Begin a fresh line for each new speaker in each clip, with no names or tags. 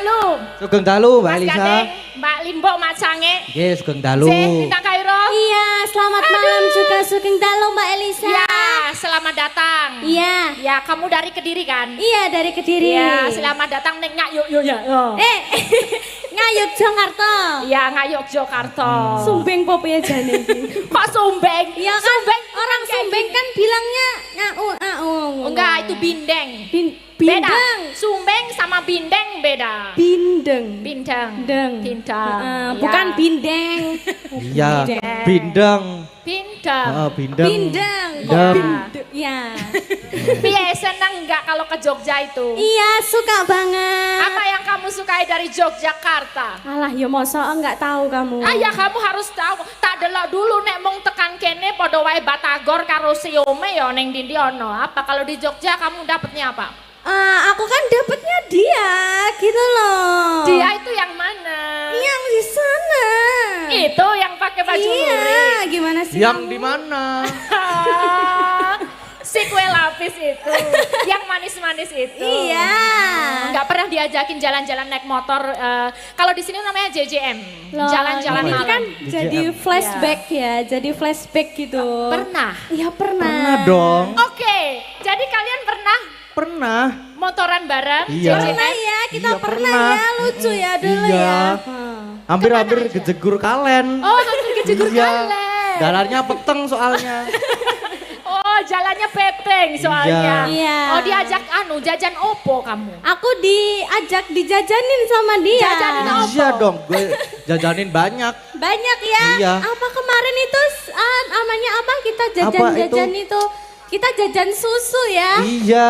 Sugeng dalu Mbak
Mas
Elisa.
Gandeng, Mbak Limbok Macange.
Nggih, sugeng dalu.
Bintang Kairo.
Iya, selamat malam juga sugeng dalu Mbak Elisa.
Ya, selamat datang.
Iya.
Ya, kamu dari Kediri kan?
Iya, dari Kediri.
Ya, selamat datang ning Ngayuk ya.
Ngayuk Jakarta.
Ya, Ngayuk Jakarta.
Sumbeng po piye jane iki?
Kok Sumbeng?
Iya kan,
Sumbeng
orang Sumbeng kan bilangnya ngau.
Enggak, itu Bindeng.
Bindeng.
Beda. Sumbeng sama Bindeng beda.
Bindeng.
Bindeng.
Deng.
Bindeng. Ya.
Bukan bindeng.
Iya, bindeng.
Bindeng.
Heeh, bindeng.
Bindeng.
Dem.
Ya.
Piye seneng enggak kalau ke Jogja itu?
Iya, suka banget.
Apa yang kamu sukai dari Yogyakarta?
Alah, ya masa enggak tahu kamu.
Ya kamu harus tahu. Tak delok dulu nek mung tekan kene padha wae Batagor karo siome ya ning ndi ono. Apa kalau di Jogja kamu dapatnya apa?
Aku kan dapatnya dia, gitu loh.
Dia itu yang mana?
Yang di sana.
Itu yang pakai baju
Iya,
lurik.
gimana sih
Yang
kamu?
di mana?
Si kue lapis itu, yang manis-manis itu.
Iya.
Nggak pernah diajakin jalan-jalan naik motor. Kalau di sini namanya JJM,
Loh,
jalan-jalan
ini
malam.
kan
JJM.
jadi flashback ya, jadi flashback gitu.
Pernah.
Iya pernah.
Pernah dong.
Oke, jadi kalian pernah
Pernah.
motoran bareng?
Iya.
JJM?
Pernah ya, kita
Iya,
pernah
pernah.
ya, lucu ya dulu
Iya.
ya.
Hampir-hampir
Kemana aja?
kejegur kalen.
Oh, hampir kejegur
Iya.
kalen.
Jalannya peteng soalnya.
Oh, jalannya pepeng soalnya.
Iya.
Oh, diajak jajan opo kamu?
Aku diajak dijajanin sama dia.
Jajanin apa?
Iya dong, gue jajanin banyak.
Banyak ya.
Iya.
Apa kemarin itu namanya apa kita jajan-jajan itu? Kita jajan susu ya.
Iya.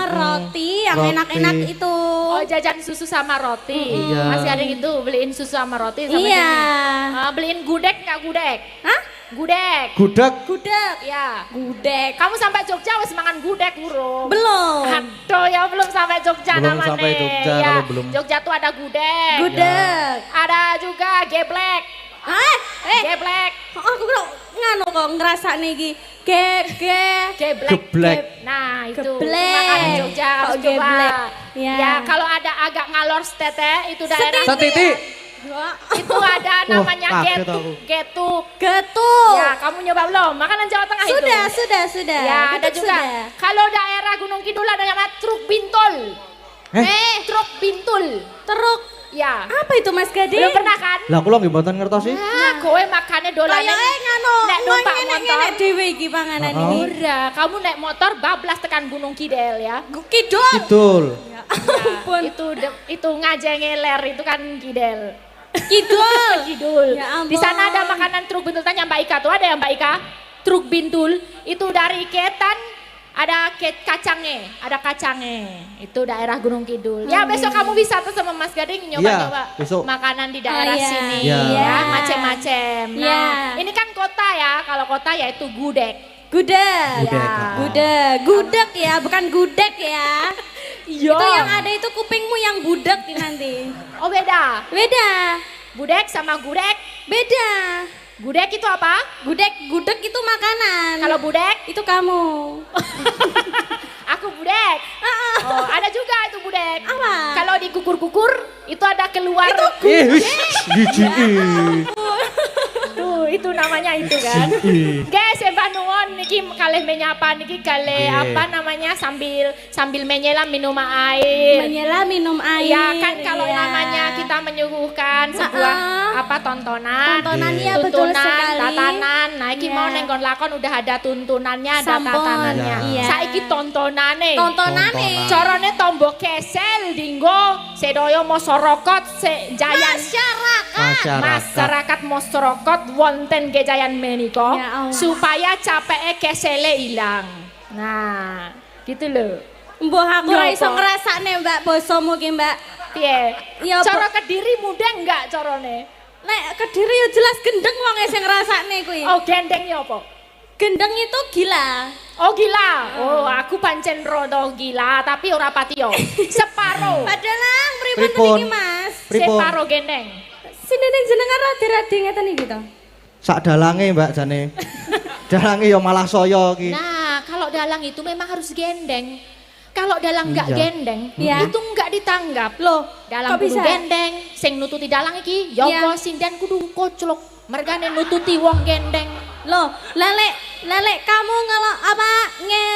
Roti yang
Roti.
enak-enak itu.
Oh, jajan susu sama roti.
Iya.
Masih ada yang itu beliin susu sama roti sama
Iya.
jajan. Beliin gudeg nggak gudeg?
Hah?
Gudeg.
Gudeg.
Gudeg.
Ya.
Gudeg.
Kamu sampai Jogja wis mangan gudeg burung?
Belum.
Aduh ya belum sampai Jogja
Belum
namanya.
sampai Jogja,
Ya,
kalau belum.
Jogja tuh ada gudeg.
Gudeg.
Ada juga geblek. Geblek.
Aku kok nganu kok ngerasa nih iki.
Geblek.
Geblek.
Nah, itu
Geblek.
makanan Jogja
Kok
harus coba.
geblek? Ya.
Ya, kalau ada agak ngalor tete itu daerah
Satiti.
itu ada namanya
kaget
getuk.
aku.
Getuk.
Getuk.
Ya, kamu nyoba belum? Makanan Jawa Tengah itu.
Sudah.
Ya, ada
Getuk
juga.
sudah.
Kalau daerah Gunung Kidul ada namanya truk bintul. Truk bintul.
Teruk.
Ya.
Apa itu Mas Gade?
Belum pernah kan?
Lah kula nggih mboten ngertos sih.
Kowe makannya dolanan.
Kayak nganu.
Nek numpak motor.
Ngenek dhewe iki panganan ini.
Ora, kamu naik motor bablas tekan Gunung Kidul ya.
Kidul.
Kidul.
Ya,
Ampun.
itu ngajeng ngeler itu kan Kidul.
Kidul.
Kidul.
Ya ampun.
Di sana ada makanan truk bintul, tanya Mbak Ika tuh ada ya Mbak Ika? Truk bintul itu dari Ketan ada kacangnya. Itu daerah Gunung Kidul. Ya besok kamu bisa tuh sama Mas Gading nyoba-nyoba
besok.
makanan di daerah
Oh, iya.
sini
Iya.
ya, macem-macem. Nah,
Iya.
ini kan kota ya. Kalau kota ya itu gudeg.
Gudeg.
Gudeg.
Ya.
Gudeg ya, bukan gudeg ya.
Iya.
Itu yang ada itu kupingmu yang budek nanti.
Oh beda.
Beda.
Budeg sama gudeg.
Beda.
Gudeg itu apa?
Gudeg itu makanan.
Kalau budeg,
itu kamu.
aku budeg. Oh, ada juga itu budeg.
Apa?
Kalau dikukur-kukur, itu ada keluar. Tuh, itu namanya itu kan. Guys, sembah nuwun niki kalih menyapa niki kalih
Iya.
apa namanya sambil menyela minum air.
Menyela minum air.
Ya kan kalau
ya.
namanya kita menyuguhkan sebuah apa tontonan,
Tontonan, iya, betul
tuntunan,
sekali.
tatanan. Nah, iki
Iya.
mau neng kon lakon udah ada tuntunannya, ada
Sampun,
tatanannya.
iya.
Saiki tontonane.
Tontonane.
Carane tombo kesel dinggo sedaya masyarakat sejayan masyarakat masyarakat wonten gejayan menika
Ya Allah.
supaya capeke kesele ilang. Nah, gitu loh.
Mbah aku ora iso
Nyoba.
ngrasakne Mbak bosomu ki Mbak.
Piye?
Ya,
Cara Kediri mudah enggak carane?
Nek Kediri ya jelas gendeng wong sing ngrasakne kuwi.
Oh, gendengnya apa?
Gendeng itu gila.
Oh, gila. Oh, aku pancen rodo gila tapi ora pati yo. Separo.
Padahal pripun
Pripun?
niki Mas?
Pripun?
Separo gendeng.
Sinene jenengan radi-radi ngeten iki to.
Sak dalange Mbak jane. Dalange ya malah saya iki.
Nah, kalau dalang itu memang harus gendeng. Kalau dalang nggak
Iya.
gendeng,
Iya.
itu nggak ditanggap.
Loh,
Dalang
kok
kudu
bisa?
gendeng, sing nututi dalang iki, yogo
Iya.
sinden kudu koclok. Mergane nututi wong gendeng.
Loh, lelek kamu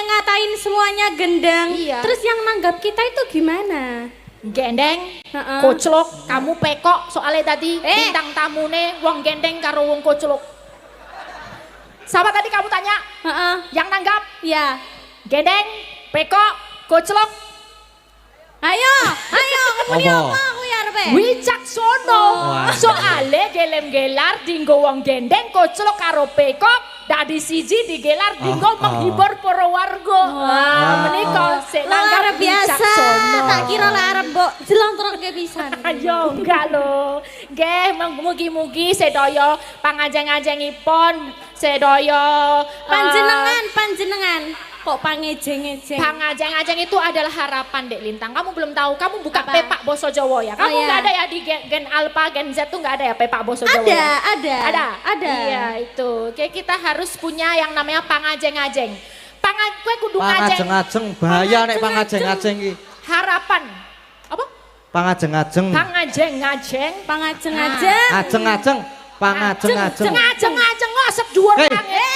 ngatain semuanya gendang.
Iya.
Terus yang nanggap kita itu gimana?
Gendeng,
Heeh.
koclok, kamu pekok soalnya tadi bintang tamune wong gendeng karo wong koclok. Siapa tadi kamu tanya?
Heeh.
Yang nanggap
Ya.
gendeng, pekok, koclok,
Ayo, kemuni
Apa?
apa aku ya arepe?
wicaksono.
Wah.
Soale gelem-gelar dinggo wong gendeng, koclok karo pekok, dadi siji digelar dinggo menghibur para warga. Wah, menika sik
Luar
nanggap
biasa.
wicaksono.
Tak kira lah arep mbok jelontrokke pisan.
Ayo enggak lho. Nggih, mugi-mugi sedaya pangajeng-ajengipun, sedaya
Panjenengan kok pangejeng-ejeng.
pangajeng-ajeng itu adalah harapan Dek Lintang. Kamu belum tahu, kamu buka
Apa?
pepak Boso Jawa ya? Kamu
Oh, iya.
nggak ada ya di Gen Alpha, Gen Z tuh nggak ada ya pepak Boso Jawa? ya? Ada. Iya itu. Kayak kita harus punya yang namanya pangajeng-ajeng. Kue kudu ngajeng.
Pangajeng-ajeng bahaya nek pangajeng-ajeng iki.
Harapan. Apa?
Pangajeng-ajeng.
Pangajeng-ajeng.
Pangajeng-ajeng.
Ajeng-ajeng. Pangajeng-ajeng.
Ngajeng-ngajeng ngosep dhuwur
Hei.
langit.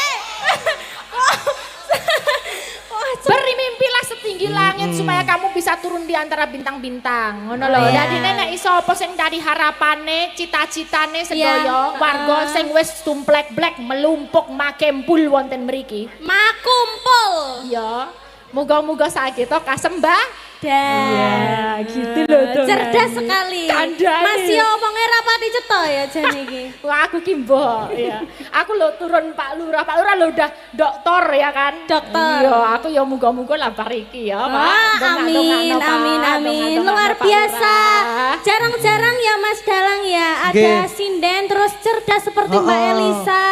Beri mimpilah setinggi langit supaya kamu bisa turun di antara bintang-bintang. Ngono lho.
Iya.
Dadi nenek iso apa sing dari harapane, cita-citane sedaya warga sing wis tumplek-blek melumpuk makempul wonten mriki.
Makumpul.
Ya, muga-muga sageta kasembah.
Iya,
gitu loh tuh.
Cerdas sekali.
Kandhane.
Masih omongnya rapati cetha ya jane iki.
Wah, aku ki mbok ya. Aku lo turun Pak Lurah. Pak Lurah lo udah doktor ya kan?
Dokter.
Iya, aku ya muga-muga lah bariki ya, Pak.
Wah, amin,
Dongak-dongakno, Pak.
amin.
Dongak-dongakno,
Luar
Pak
biasa.
Lurah.
Jarang-jarang ya Mas Dalang ya ada
Nggih.
sinden terus cerdas seperti Mbak
Oh.
Elisa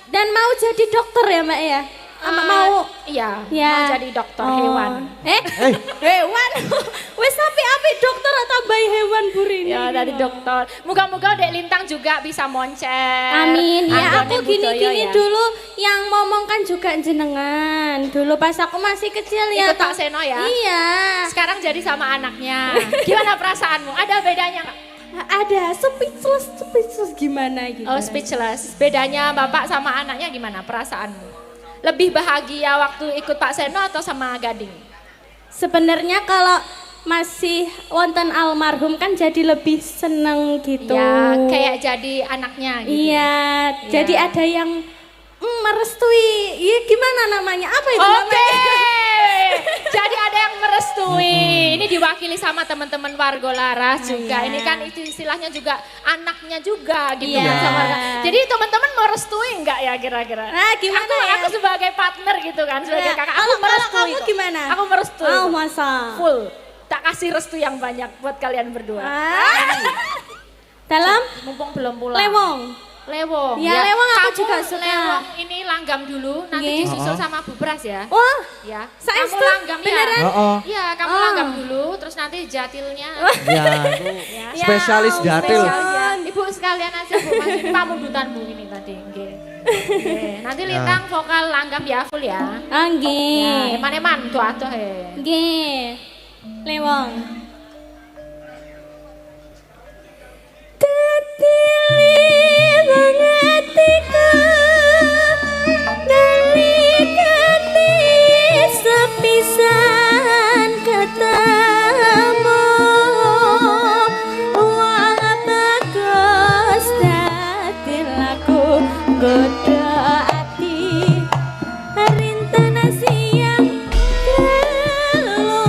dan mau jadi dokter ya Mbak ya? Mau
Iya,
ya.
mau jadi dokter
Oh.
hewan.
Hewan. Wes api-api dokter tambahi hewan burini.
Ya, dari dokter. Muga-muga Dek Lintang juga bisa monceng.
Amin. Ya
Anggone
aku gini-gini
budaya ya.
dulu yang ngomong kan juga jenengan. Dulu pas aku masih kecil ya.
Ikut Pak Seno ya?
Iya.
Sekarang jadi sama anaknya. Gimana perasaanmu? Ada bedanya nggak?
Ada speechless gimana gitu.
Oh, speechless. Bedanya bapak sama anaknya gimana perasaanmu? Lebih bahagia waktu ikut Pak Seno atau sama Gading?
Sebenarnya kalau masih wonten almarhum kan jadi lebih seneng gitu.
Ya, kayak jadi anaknya gitu.
Iya,
Iya.
jadi ada yang merestui. Iya, gimana namanya? Apa itu
Oke.
namanya?
Jadi ada yang merestui. Ini diwakili sama teman-teman warga Laras juga.
Iya.
Ini kan itu istilahnya juga anaknya juga gitu
Iya.
kan sama. Jadi teman-teman merestui enggak ya kira-kira?
Nah, gimana ya?
Aku sebagai partner gitu kan, sebagai
Nah,
kakak. Aku
kalau
merestui.
kamu
kok.
gimana?
Aku merestui.
Oh,
kok.
masa?
Full. Tak kasih restu yang banyak buat kalian berdua.
Dalam
Mumpung belum pulang.
lewong.
Lewong.
Ya, lewong aku
Kamu
juga suka.
Lewong ini langgam dulu, nanti
Nggih.
disusul sama bubras ya.
Wah,
Ya.
saestu,
Kamu langgam
beneran?
ya.
Heeh.
Iya, kamu
Oh.
langgam dulu, terus nanti jatilnya.
Ya, itu
Ya.
spesialis
Ya,
jatil.
Spesial ya. Ibu sekalian aja Bu, masih pamundutanmu ini tadi. Nggih. Nggih. Nanti Lintang vokal langgam ya full ya. Ya,
nggih.
eman-eman tuh atuh he.
Nggih. Lewong. Tetili mengatiku nalikane sepisan ketemu wong bagus dadi laku godho ati rintana siang telu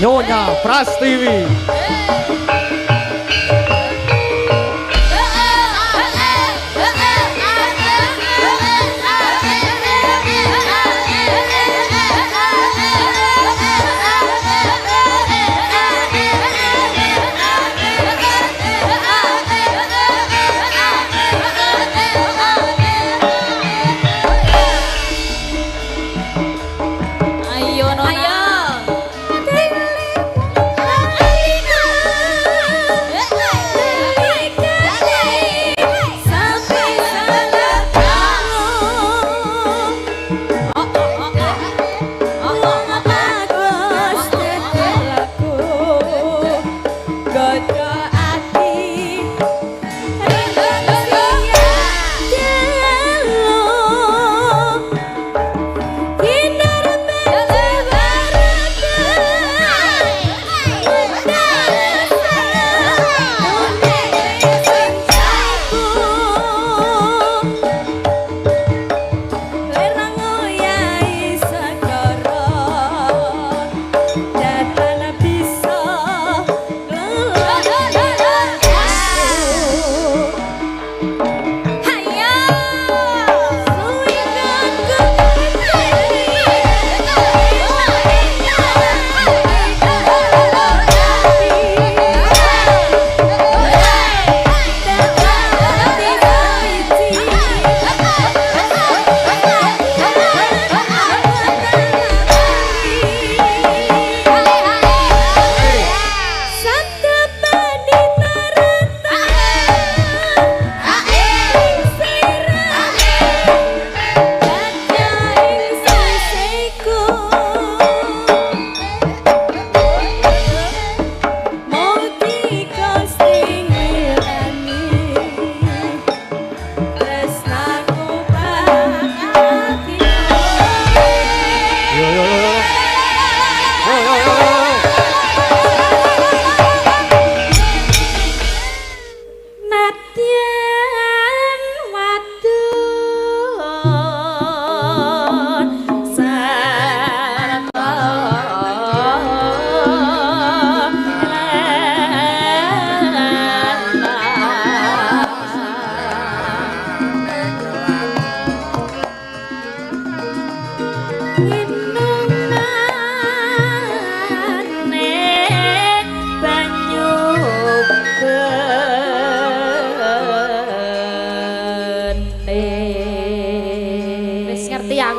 Nyonya Prastiwi.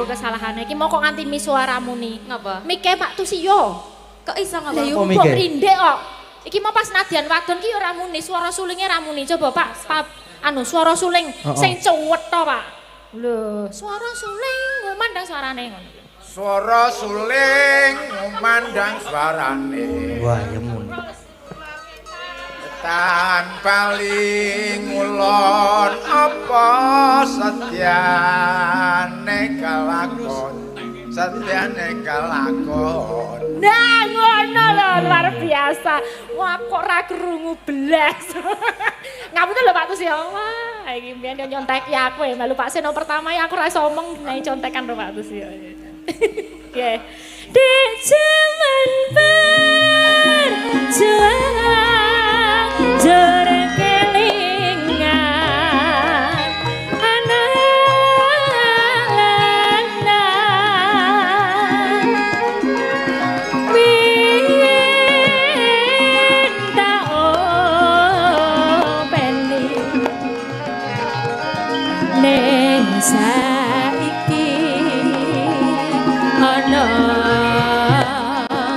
Kesalahannya iki mau kok nganti mi suaramu nih.
Ngapa?
Mike Pak Tusiyo.
Kok iso ngapa?
Lah yo kok rinde kok. Iki mau pas nadian wadon ki ora muni, suara sulingnya ra muni. Coba Pak, anu suara suling sing cuwet to, Pak. Lho, suara suling ngumandang suarane ngono.
Suara suling ngumandang suarane.
Wah, yemun.
Tan paling ngulon apa setyane kalakon, setyane kalakon.
Nah, ngono lho, luar biasa. Wah, kok ra krungu blas. Ngapunten lho Pak Tus ya. Wah, iki mbiyen yo nyontek ya aku ya melu Pak Seno pertama ya aku ra iso omong nai contekan lho Pak Tus ya. Nggih. Di jaman berjuang jere kelingan anak-anak minta openi ning saiki ana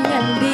ngendi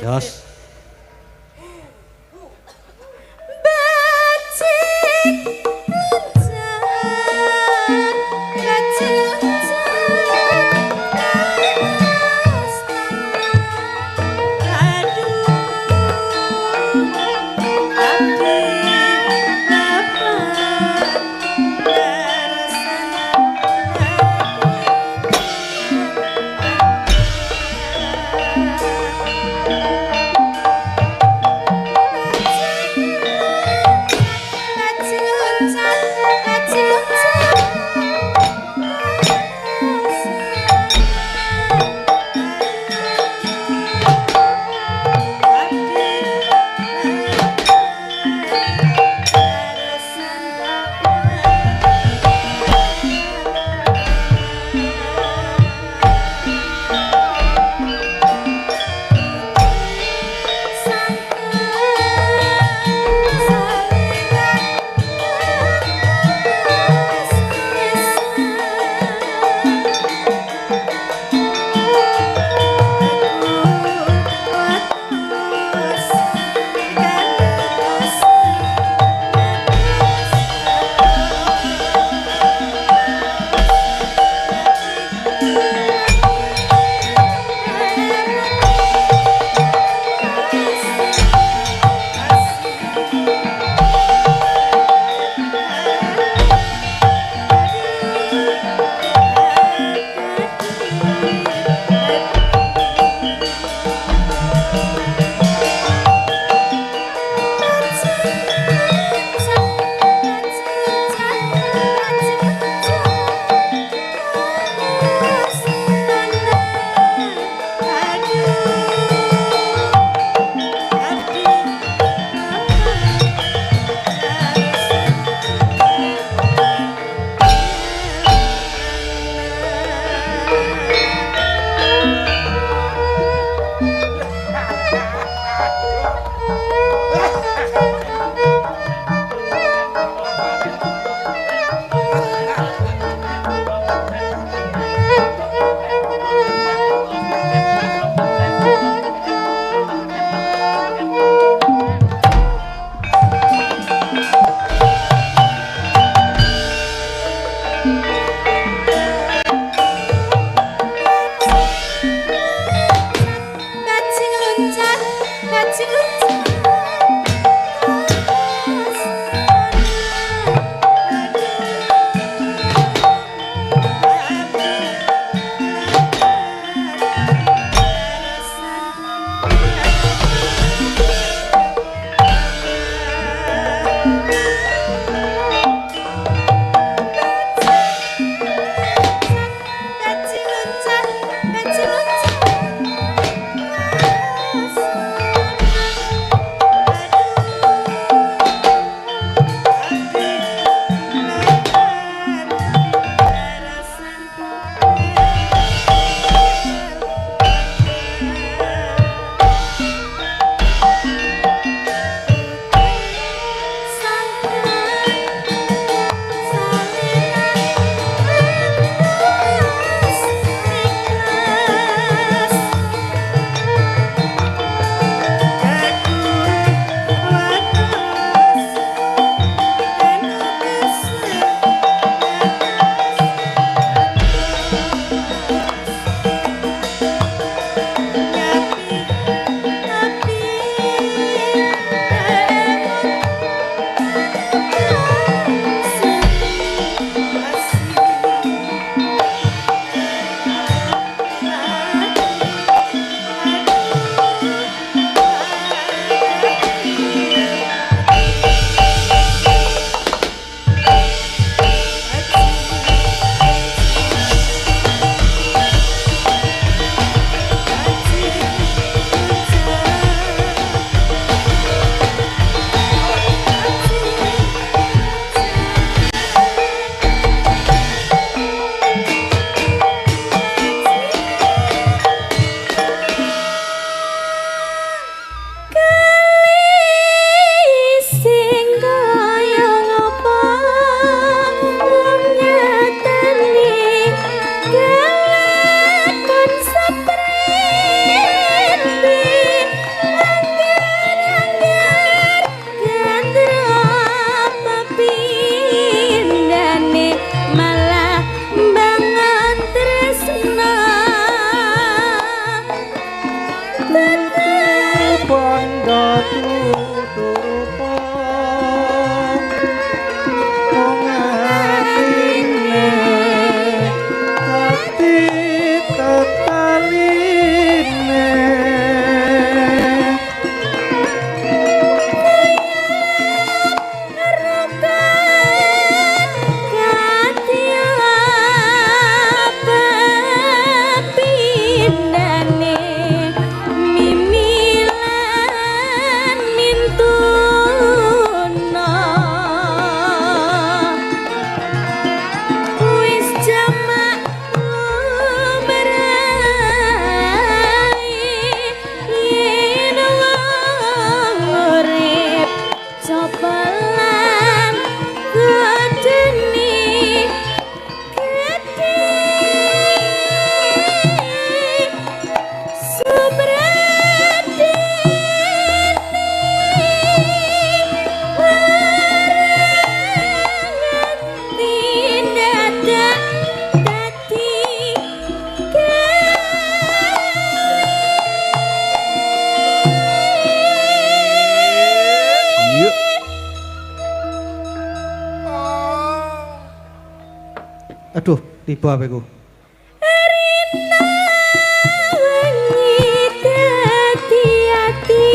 Jos. tanda tuturupa pengatine hati tetaline
Cobalan gedeni gede subradini waranganti dadak dadi
yuk aduh tiba apeku
wengi dadi ati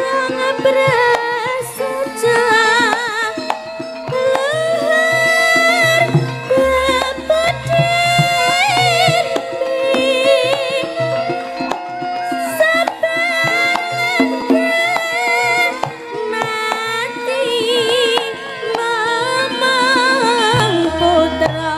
wong prasaja luhur bebodeni mati mamang putra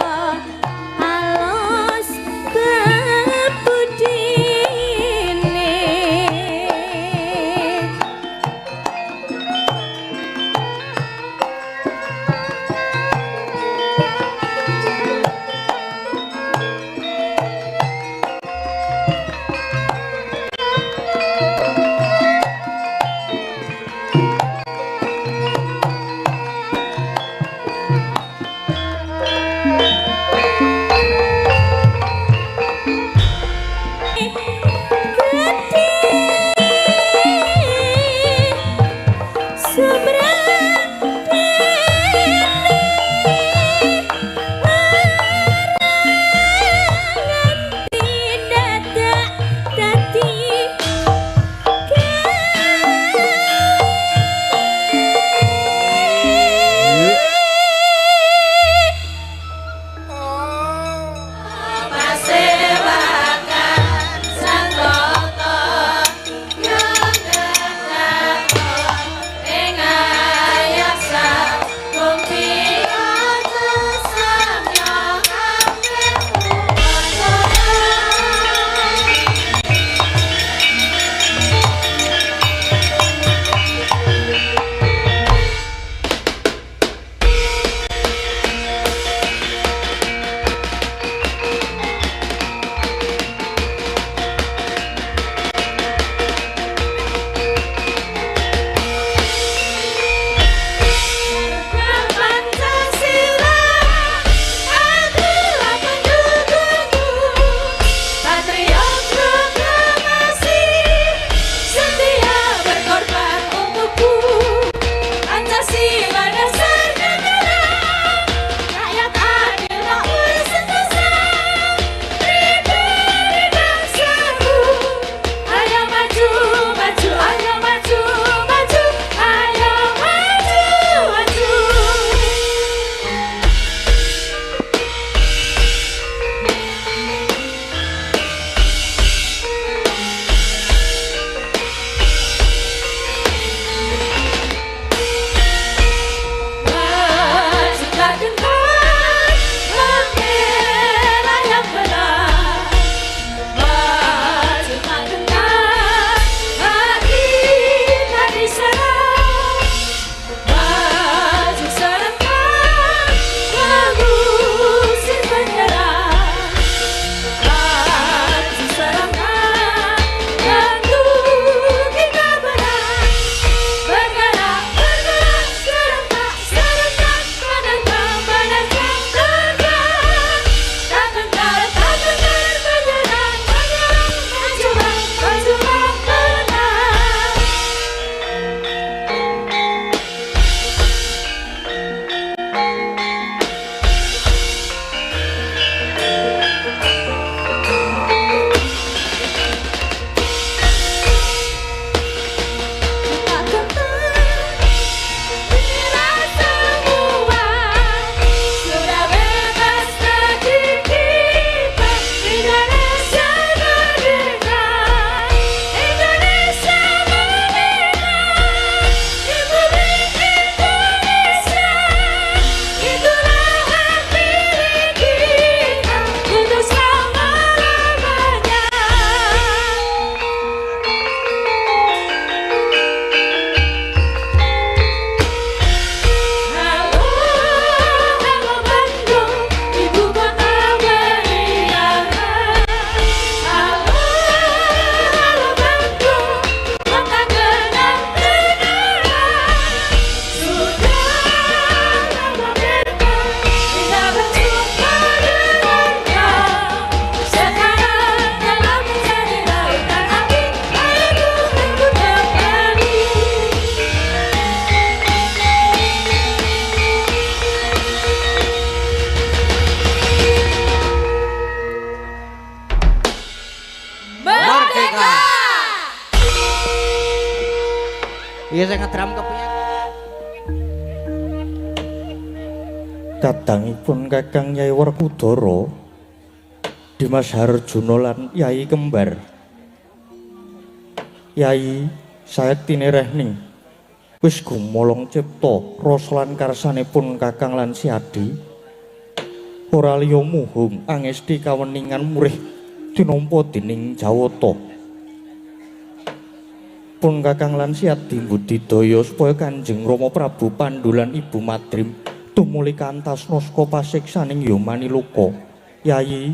Iya sing ngedram kepiye?
Kadangipun Kakang Nyai Werkudara, Dimas Harjuna lan Yai Kembar. Yai sayektine rehning wis gumolong cipta rasa lan karsanipun Kakang lan Siadi. Ora liya muhung angesti kaweningan murih tinampa dening Jawata. Pun Kakang lan Siadi mbudidaya supaya Kanjeng Rama Prabu Pandhu lan Ibu Madrim tumuli kantas naska pasiksaning Yomani Luka. Yayi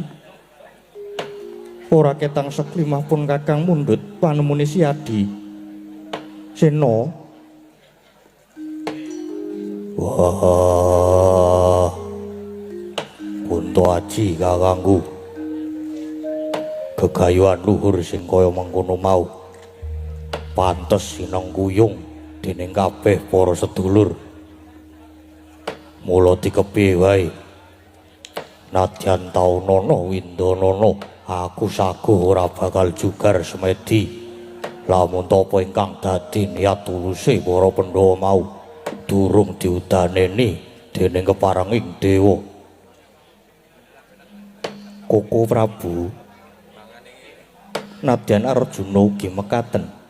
ora ketang seklimah pun Kakang mundhut panemune Siadi. Sena. Wah. Kunto aji kakangku. Gegayuhan luhur sing kaya mengkono mau. Pantes sineng kuyung dening kabeh para sedulur. Mula dikepiye wae. Nadyan taunana windanana, aku saguh ora bakal jugar semedi. Lamun tapa ingkang dadi niat tuluse para Pandhawa mau durung diudaneni dening keparenging dewa. Koko Prabu, nadyan Arjuna ugi mekaten.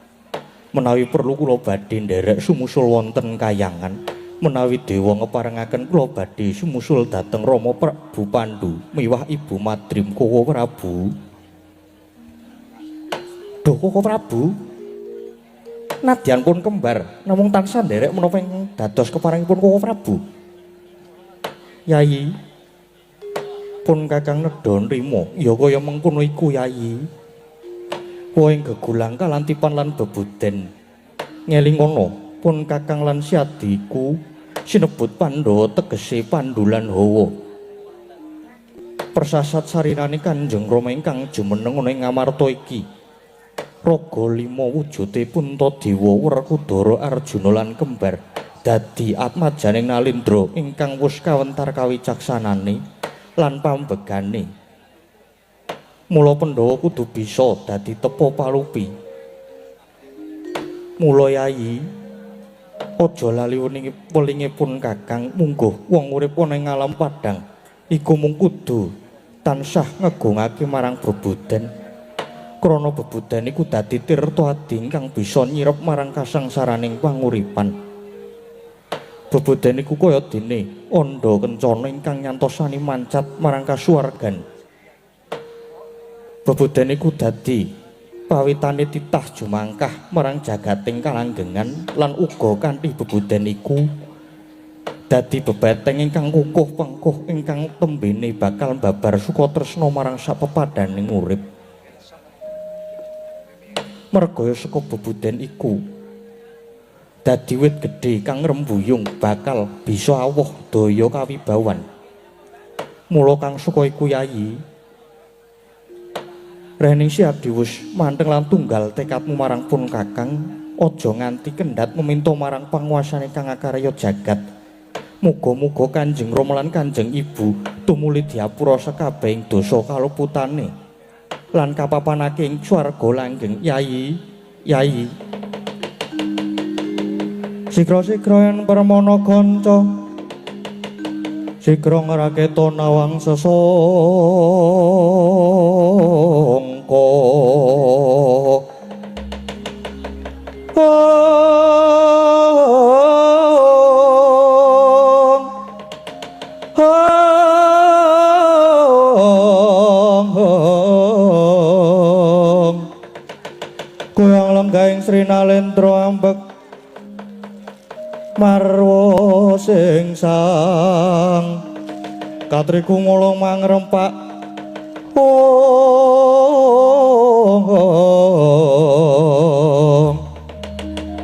Menawi perlu kula badhe nderek sumusul wonten kayangan, menawi dewa ngeparengaken kula badhe sumusul dhateng Rama Prabu Pandhu miwah Ibu Madrim Koko Prabu. Duh Koko Prabu, nadyan pun kembar namung tansah nderek menapa ingkang dados keparengipun Koko Prabu. Yayi, pun Kakang nedha nrima ya kaya mengkono iku Yayi. Woing gegulang kalantipan lan bebuden ngelingono pun Kakang lan Siadiku sinebut Pandhawa tegese Pandhu lan Hawa. Persasat sarinane Kanjeng Rama ingkang jumeneng ana ing Ngamarta iki raga 5 wujude Puntadewa Werkudara Arjuna lan Kembar dadi atmajaning Nalindra ingkang wus kawentar kawicaksanane lan pambegane. Mula Pandhawa kudu bisa dadi tepa palupi. Mula Yayi, aja lali welingipun Kakang mungguh wong urip ana ing alam padhang iku mung kudu tansah ngegungake marang bebuden. Krana bebuden iku dadi tirta adi ingkang bisa nyirep marang kasangsaraning panguripan. Bebuden iku kaya dene andha kencana ingkang nyantosani mancat marang kasuwargan. Bebuden iku dadi pawitane titah jumangkah marang jagating kalanggengan lan uga kanthi bebuden iku dadi bebeteng ingkang kukuh pengkuh ingkang tembene bakal mbabar sukatresna marang sapepadaning urip. Merga saka bebuden iku dadi wit gedhe kang ngrembuyung bakal bisa awoh daya kawibawan. Mula kang suka iku Yayi, Rening Siadi wis manteng lan tunggal tekadmu marang pun Kakang, aja nganti kendhat meminta marang panguwasane kang akarya jagat. Muga-muga Kanjeng Rama lan Kanjeng Ibu tumuli diapura sakabehing dosa kaluputane lan kapapanake ing swarga langgeng. Yayi, Yayi. Sigra-sigra yen permana kanca, sigra ngraketa nawang sesangka. Kuyang lenggahing Sri Nalendra ambek marwa sing sang katriku mulung mangrempak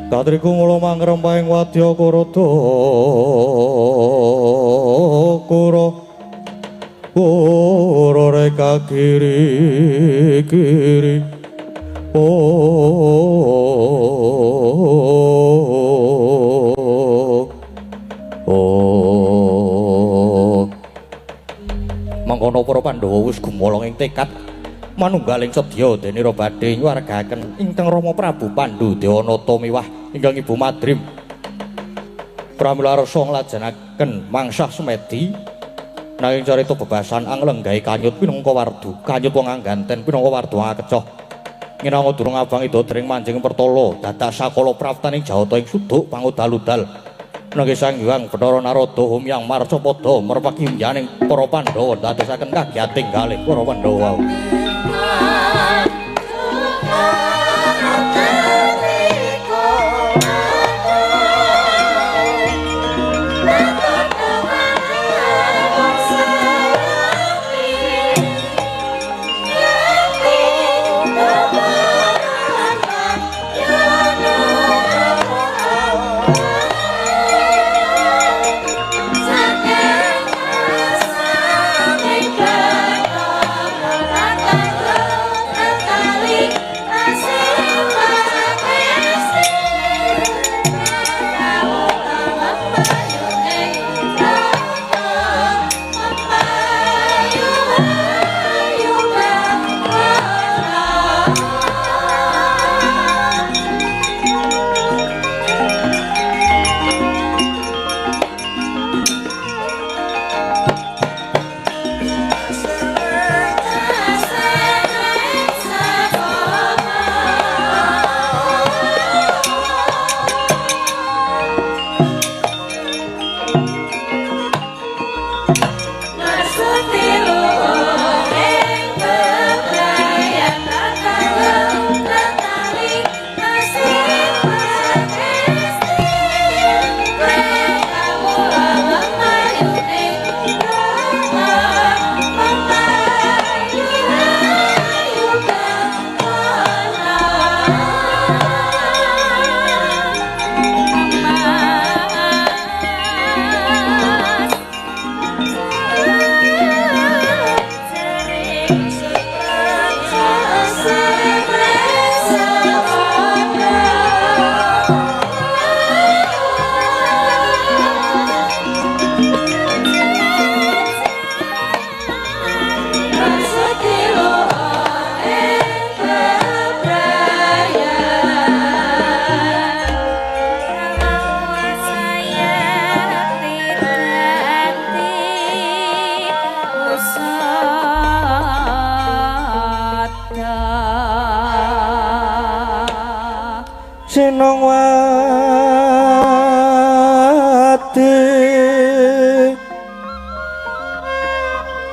katriku mulung mangrempak ing wadya kurada kura reka kiri mangkono para Pandhawa wis gumolong ing tekad manunggaling sedya denira badhe nyuwargaken ingkang Rama Prabu Pandhu Dewanata miwah ingkang Ibu Madrim pramila rasa nglajengake mangsah sumedi nanging carita bebasan anglenggahe kanyut pinangka wardu kanyut wong angganten pinangka wardu ngakecoh nginango durung abang ida dering manjing pertala dadak sakala praptaning jawata ing suduk pangudal-udal nanging Sang Hyang Bathara Narada Humyang Marcapada merpaki umyaning para Pandhawa dadosaken kagiyating kalih para Pandhawa.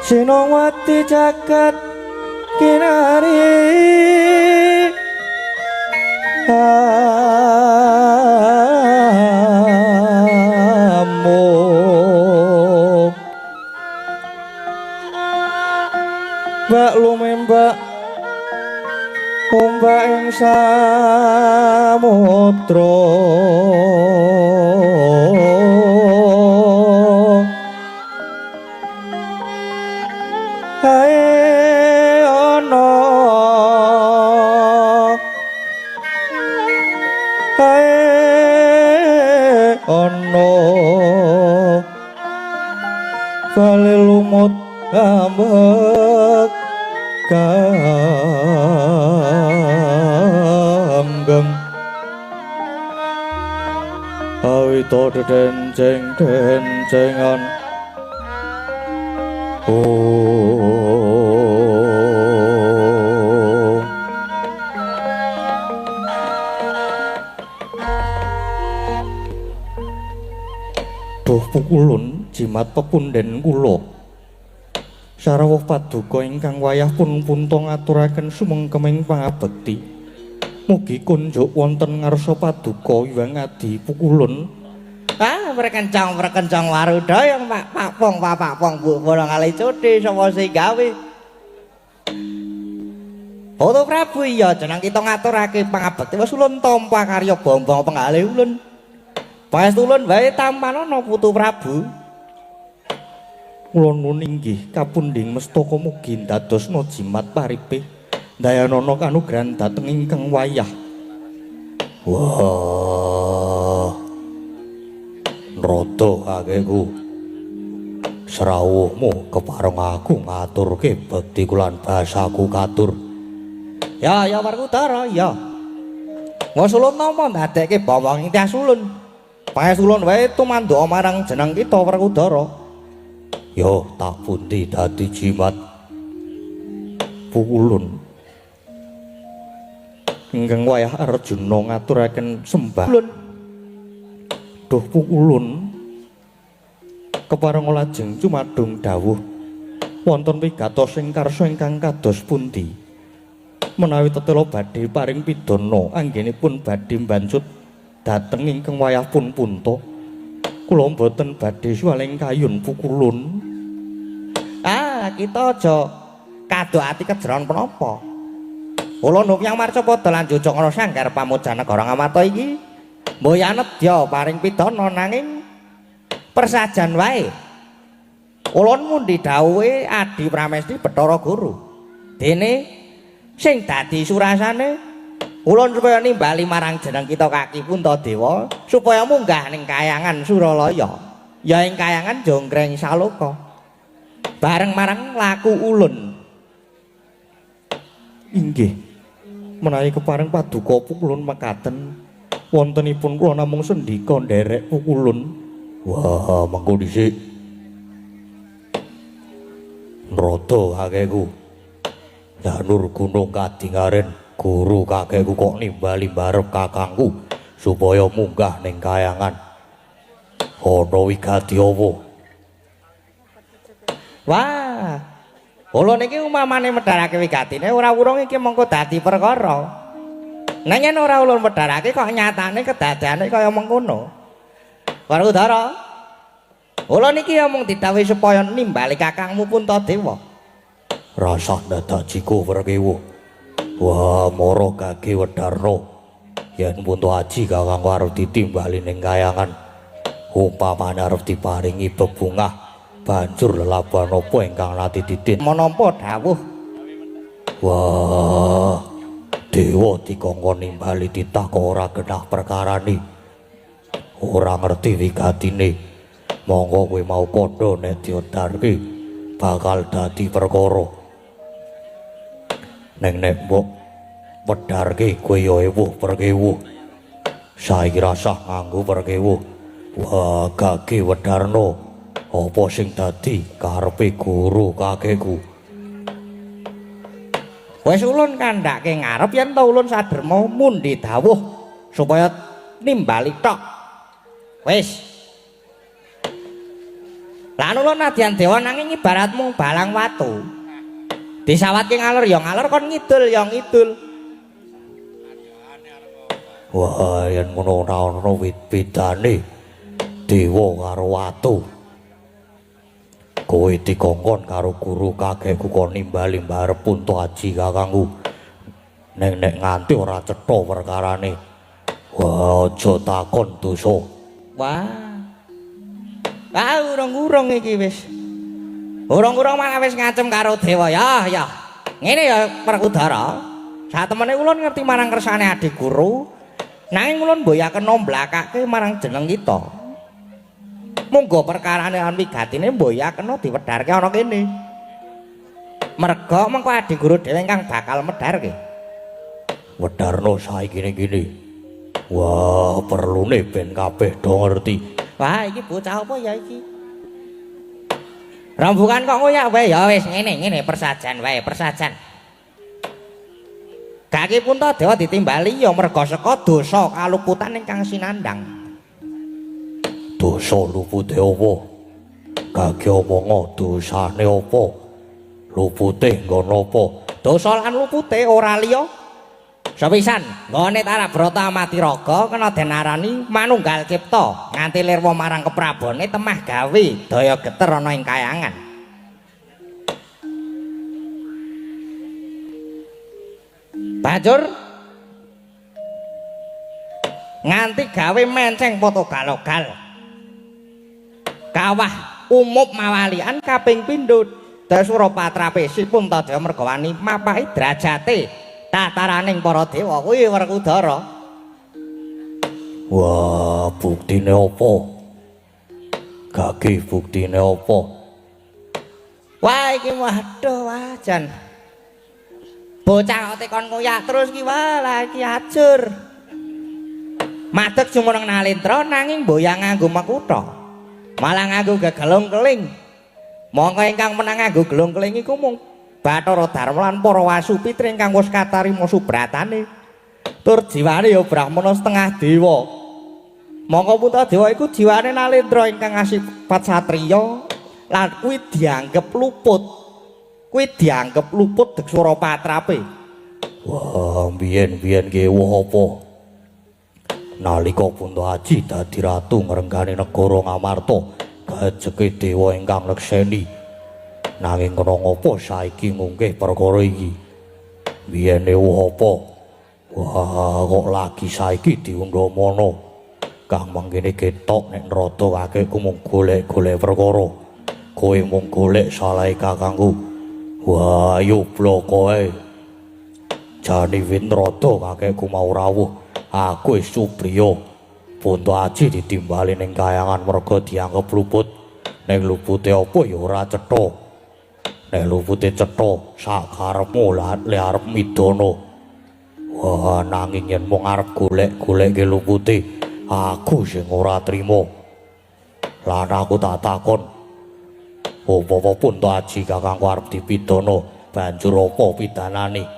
Sinowati jagat kinari amo mbak lumembak ombak ing samudra bali lumut ambek kanggeng awita denceng-dencengan Duh pukulun jimat pepunden kula sarawuh paduka ingkang wayah pun punta ngaturaken sumengkeming pangabekti mugi kunjuk wonten ngarsa paduka Hyang Adi pukulun
Perkencang warudaya Pak Pong Bu bola kali cuti sapa sing gawe Putu Prabu iya jeneng kita ngaturake pangabekti wis ulun tampa karya bombong pengalih ulun Pastulun wae tampanana Putu Prabu. Kula nuwun inggih kapundhing mestaka mugi ndadosna jimat paripe dayanana kanugrahan dhateng ingkang wayah. Wah. Rada kakeku.
serawuhmu kepareng aku ngaturke bekti kulan basaku katur. Ya Werkudara, ya. Wong sulun napa ndadekke bawang ing sulun. Pangesulun wae tumandha marang jeneng kita Werkudara. Yo tak pundi dadi jimat Pukulun. Ingkang wayah Arjuna ngaturaken sembah. Duh Pukulun. Kepareng lajeng cumadung dawuh wonten wigatos ing karsa ingkang kados pundi menawi tetela badhe paring pidana anggenipun badhe mbancut dhateng ingkang wayah pun punta kula mboten badhe suwaling kayun Pukulun.
Kita aja kado ati kejeron penapa. Kula nuwun marca padha lan jujung sanggar pamujan negara Ngamarta iki mboya nedya paring pidana nanging persajan wae. Ulun mundi dawuhe Adi Pramesti Bathara Guru. Dene sing dadi surasane ulun supaya nimbali marang jeneng kita Kaki Puntadewa supaya munggah ning Kayangan Suralaya. Ya ing Kayangan Jonggreng Saloka. Bareng marang laku ulun.
Inggih. Menawi kepareng paduka Pukulun mekaten wontenipun kula namung sendika nderek Pukulun. Wah, mengko dhisik. Nrada kakekku. Danur Gunung Kadingaren, guru kakekku kok nimbali barep kakangku supaya munggah ning Kayangan. Ana wigati apa?
Wah. Ulun iki umamane medharake wigatine ora wurung iki mengko dadi perkara. Nang yen ora ulun medharake kok nyatane kedadiane kaya mengkono. Werkudara, ulun iki mung didhawuhi supaya nimbali kakangmu Puntadewa.
Rasah dadajiku Werkewu. Wah, mara Gage Wedarna. Yen Punta Aji kakangku arep ditimbali ning Kayangan. Upamane arep diparingi bebungah, banjur lelaban apa ingkang nate didin.
Menapa dawuh?
Wah, dewa dikongkon nimbali titah kok ora genah perkarane. Ora ngerti wigatine. Monggo kowe mau padha nek diodarke bakal dadi perkara. Neng nek mbok wedarke kowe ya ewuh Werkewu. Saiki rasah nganggo Werkewu. Wah, Gage Wedarna. Apa sing dadi karepe guru kakekku?
Wis ulun kandhake ngarep yen ta ulun saderma mundi dawuh supaya nimbali tok. Wis. Lan ulun nadyan dewa nanging ibaratmu balang watu. Disawatke ngalor ya ngalor kon ngidul ya ngidul.
Wah, yen ngono ora ana bedane dewa karo watu. Kowe dikongkon karo guru kakekku kok nimbali barep Punta Aji kakangku. Nek nganti ora cetha perkarane. Wah, aja takon dosa.
Wah. Urung-urung iki wis. Urung-urung malah wis ngacem karo dewa ya. Ngene ya Werkudara. Satemene ulun ngerti marang kersane adik guru. Nanging ulun mboyaken nomblakake marang jeneng kita. Monggo perkarane lan wigatine mboyaken diwedharke ana kene. Merga mengko adik guru dhewe ingkang bakal medharke.
Wedarna saiki ngene. Wah, perlune ben kabeh do ngerti.
Wah, iki bocah apa ya iki? Rambukan kok ngoyak wae ya wis ngene persajan wae, persajan. Gage Puntadewa ditimbali ya merga saka dosa kaluputan ingkang sinandang.
Dosa lupute apa? Gage omong dosane apa? Lupute nggon apa?
Dosa lan lupute ora liya sepisan nggone Tarabrata Amatiraga kena denarani manunggal cipta nganti lirwa marang keprabone temah gawe daya geter ana ing Kayangan. Banjur nganti gawe menceng potogalogal kawah umup mawalian kaping pindho Dasura Patrapesi Puntadewa mergawani mapaki drajate tataraning para dewa kuwi Werkudara.
Wah, buktine apa? Gage buktine apa?
Wah iki waduh wajan. Bocah kok tekon ngoyak terus ki wah lah iki ajur. Madeg jumeneng nalendra nanging mboyang nganggo makutha. Malah nganggo gegelung keling. Mongko ingkang menang nganggo gelung keling iku mung Bathara Darma lan para wasupitri ingkang wis katarima subratane. Tur jiwane ya brahmana setengah dewa. Mongko Puntadewa iku jiwane nalendra ingkang asipat satriya lan kuwi dianggep luput. Kuwi dianggep luput dek swara patrape. Wah, biyen-biyen ki apa? Nalika Puntahaji dadi ratu ngrenggani negara Ngamarta, gajeke dewa ingkang lekseni. Nanging kena ngapa saiki ngungkih perkara iki? Biyene apa? Wah, kok lagi saiki diundhamana. Kang mangkene ketok nek Narada kakekku mung golek-golek perkara. Kowe mung golek salahe kakangku. Wah, ayo blokoe. Jane Winrada kakekku mau rawuh. Aku wis Subriya. Puntahaji ditimbali ning kayangan merga dianggep luput. Ning lupute apa ya ora cetha. Nek lupute cetha sak karepmu le arep midana. Wah, nanging yen mung arep golek-golekke lupute, aku sing ora trima. Lan aku tak takon, apa Puntahaji kakangku arep dipidana, banjur apa pidanane?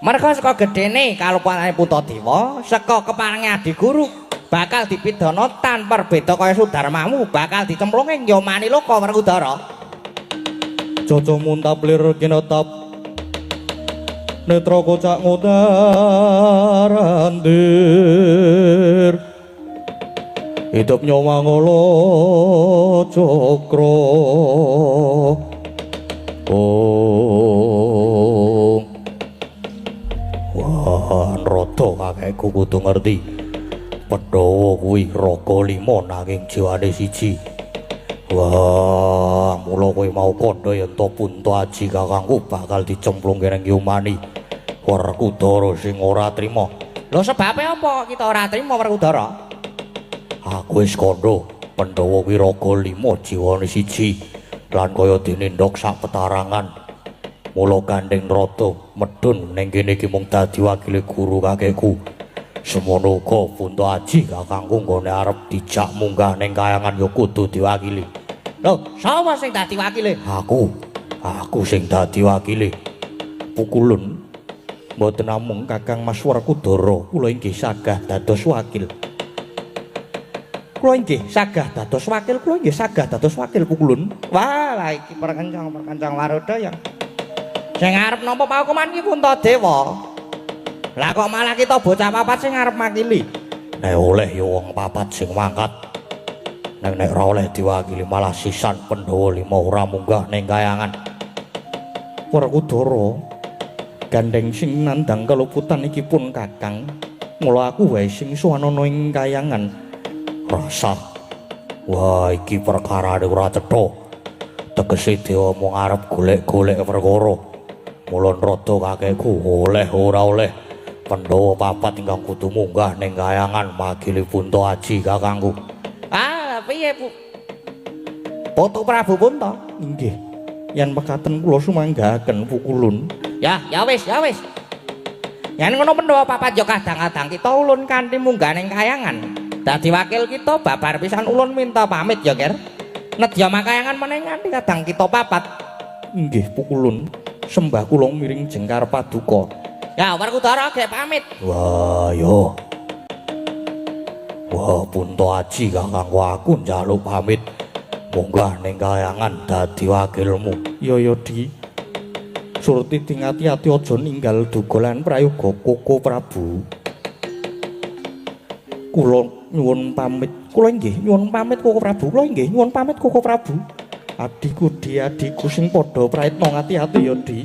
Merga saka gedene kalupane Puntadewa, saka keparinge Adi Guru, bakal dipidana tanpa beda kaya Sudarmamu, bakal dicemplunge ing Yomani Loka Werkudara.
Coco muntaplir kinetap netra kocak ngodarandir hidup nyawa ngolo cokro wah Narada kakekku kudu ngerti Pandhawa kuwi raga 5 nanging jiwane siji. Wah, mula kowe mau kandha yen to Puntahaji kakangku bakal dicemplungke ning Yomani Werkudara sing ora trima.
Lho sebabe apa kita ora trima Werkudara?
Aku wis kandha Pandhawa kuwi raga 5 jiwane siji lan kaya dinindok sak petarangan. Mula gandeng Narada medhun ning kene iki mung dadi wakile guru kakekku. Semono uga Puntahaji kakangku nggone arep dijak munggah ning kayangan ya kudu diwakili.
Lho, sapa sing dadi wakile?
Aku sing dadi wakile. Pukulun mboten namung Kakang Mas Werkudara, kula inggih sagah dados wakil. Kula inggih sagah dados wakil Pukulun.
Wah, lah iki perkencang Warodaya. Sing arep nampa paukuman ki Puntadewa. Lah kok malah kita bocah papat sing arep makili.
Nek oleh ya wong papat sing mangkat. Nek ora oleh diwakili malah sisan Pandhawa 5 ora munggah ning kayangan. Werkudara gandeng sing nandhang keluputan iki pun Kakang. Mula aku wae sing suwanana ing kayangan. Rasa wah iki perkarane ora cetha. Tegese dewa mung arep golek-golek perkara. Mula Narada kakekku oleh ora oleh Pandhawa papat ingkang kudu munggah ning kayangan makili Puntahaji kakangku.
Piye Bu? Putu Prabu Punta.
Nggih. Yen mekaten kula sumanggahaken Pukulun.
Ya wis. Yen ngono Pandhawa papat ya kadang-kadang kita ulun kanthi munggah ning kayangan. Dadi wakil kita babar pisan ulun minta pamit ya, Ger. Nedya makayangan meneh nganti kadang kita papat.
Nggih, Pukulun. Sembah kula miring jengkar paduka.
Ya, Werkudara ge pamit.
Wah, yo. Wah, Puntahaji kakangku aku njaluk pamit munggah ning kayangan dadi wakilmu. Yo Di. Surti tingati-ati aja ninggal dogolan prayoga Koko Prabu. Kula nyuwun pamit. Kula inggih nyuwun pamit Koko Prabu. Adiku adiku sing padha praitna ngati-ati ya Di.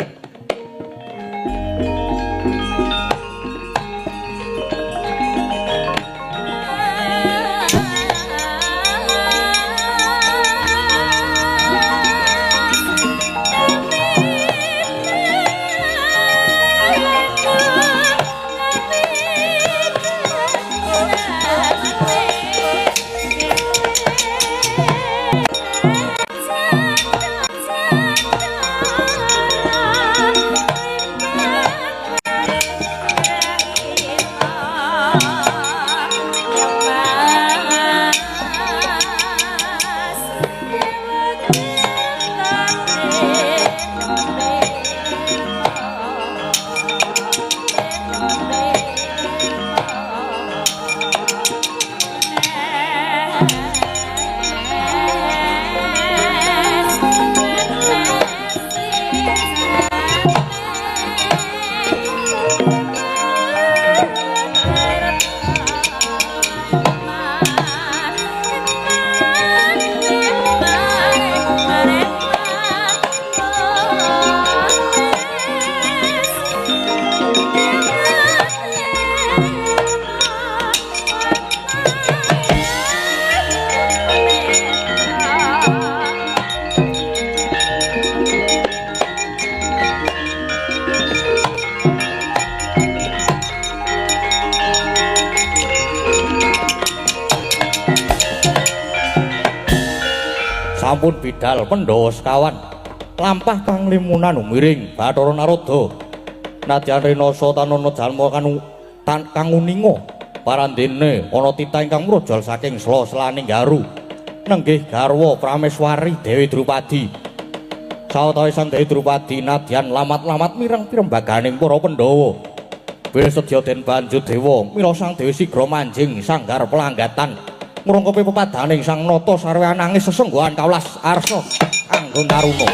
Sampun bidal Pandhawa sekawan lampah panglimunan umiring Bathara Narada nadyan Renasa tanana jalma kang uninga parandene ana titah ingkang mrojol saking sela-selaning garu nenggih garwa Prameswari Dewi Drupadi sawetawis sang Dewi Drupadi nadyan lamat-lamat mireng pirembaganing para Pandhawa bilih sedya den banjut dewa mila sang Dewi sigra manjing sanggar pelanggatan ngrangkepi pepadaning sang nata sarwi anangis sesengguhan kaulas arsa anggon taruna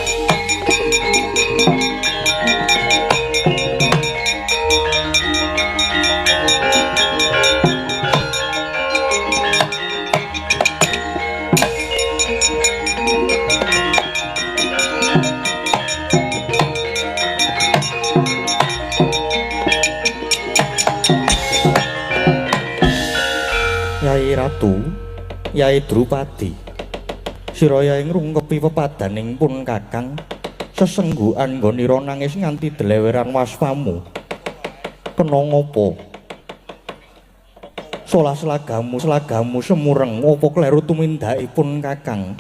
Yai Ratu Yai Drupadi siraya ing ngrungkepi pepadaning pun kakang sesenggukan nggonira nangis nganti deleweran waspamu kena ngopo solah selagamu semureng ngopo kleru tumindakipun kakang